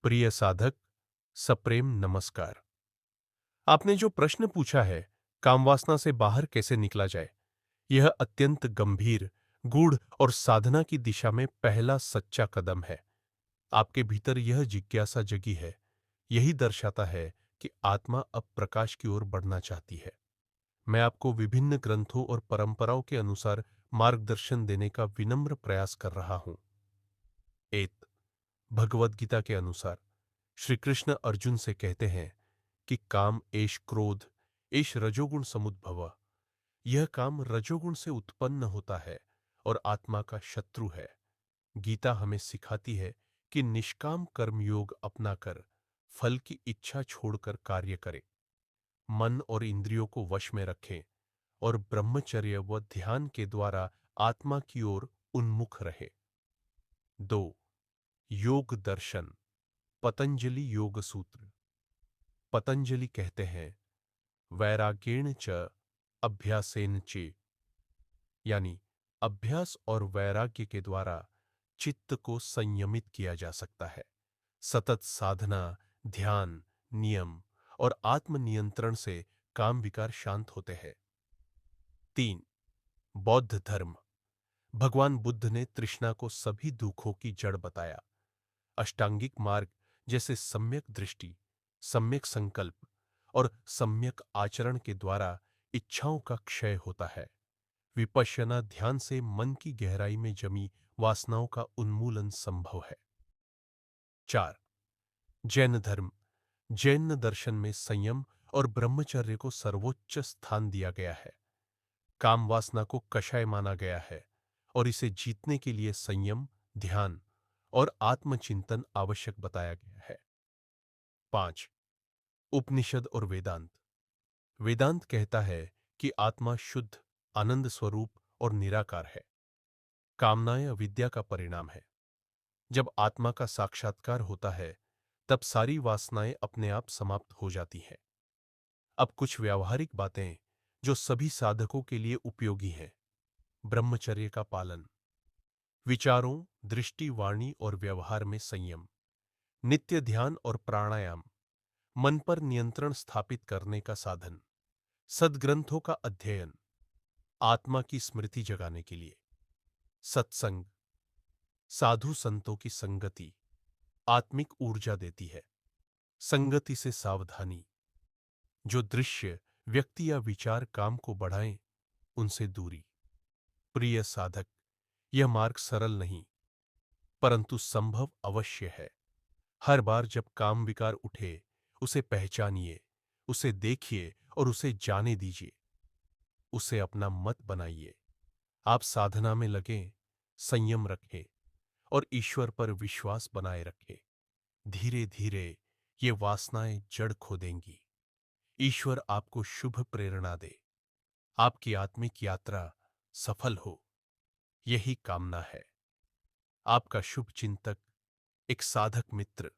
प्रिय साधक, सप्रेम नमस्कार। आपने जो प्रश्न पूछा है, कामवासना से बाहर कैसे निकला जाए, यह अत्यंत गंभीर, गूढ़ और साधना की दिशा में पहला सच्चा कदम है। आपके भीतर यह जिज्ञासा जगी है, यही दर्शाता है कि आत्मा अब प्रकाश की ओर बढ़ना चाहती है। मैं आपको विभिन्न ग्रंथों और परंपराओं के अनुसार मार्गदर्शन देने का विनम्र प्रयास कर रहा हूं। एक, भगवद गीता के अनुसार श्री कृष्ण अर्जुन से कहते हैं कि काम एष क्रोध एष रजोगुण समुद्भव, यह काम रजोगुण से उत्पन्न होता है और आत्मा का शत्रु है। गीता हमें सिखाती है कि निष्काम कर्मयोग अपनाकर फल की इच्छा छोड़कर कार्य करें, मन और इंद्रियों को वश में रखें और ब्रह्मचर्य व ध्यान के द्वारा आत्मा की ओर उन्मुख रहे। 2, योग दर्शन, पतंजलि योग सूत्र। पतंजलि कहते हैं, वैराग्येण च अभ्यासेन चे, यानी अभ्यास और वैराग्य के द्वारा चित्त को संयमित किया जा सकता है। सतत साधना, ध्यान, नियम और आत्मनियंत्रण से काम विकार शांत होते हैं। 3, बौद्ध धर्म। भगवान बुद्ध ने तृष्णा को सभी दुखों की जड़ बताया। अष्टांगिक मार्ग जैसे सम्यक दृष्टि, सम्यक संकल्प और सम्यक आचरण के द्वारा इच्छाओं का क्षय होता है। विपश्यना ध्यान से मन की गहराई में जमी वासनाओं का उन्मूलन संभव है। 4, जैन धर्म। जैन दर्शन में संयम और ब्रह्मचर्य को सर्वोच्च स्थान दिया गया है। काम वासना को कषाय माना गया है और इसे जीतने के लिए संयम, ध्यान और आत्मचिंतन आवश्यक बताया गया है। 5, उपनिषद और वेदांत। वेदांत कहता है कि आत्मा शुद्ध, आनंद स्वरूप और निराकार है। कामनाएं अविद्या का परिणाम है। जब आत्मा का साक्षात्कार होता है, तब सारी वासनाएं अपने आप समाप्त हो जाती हैं। अब कुछ व्यावहारिक बातें जो सभी साधकों के लिए उपयोगी हैं। ब्रह्मचर्य का पालन, विचारों, दृष्टि, वाणी और व्यवहार में संयम, नित्य ध्यान और प्राणायाम, मन पर नियंत्रण स्थापित करने का साधन, सद्ग्रंथों का अध्ययन, आत्मा की स्मृति जगाने के लिए, सत्संग, साधु संतों की संगति आत्मिक ऊर्जा देती है। संगति से सावधानी, जो दृश्य, व्यक्ति या विचार काम को बढ़ाएं, उनसे दूरी। प्रिय साधक, यह मार्ग सरल नहीं, परंतु संभव अवश्य है। हर बार जब काम विकार उठे, उसे पहचानिए, उसे देखिए और उसे जाने दीजिए। उसे अपना मत बनाइए। आप साधना में लगें, संयम रखें और ईश्वर पर विश्वास बनाए रखें। धीरे धीरे ये वासनाएं जड़ खो देंगी। ईश्वर आपको शुभ प्रेरणा दे, आपकी आत्मिक यात्रा सफल हो, यही कामना है। आपका शुभ चिंतक, एक साधक मित्र।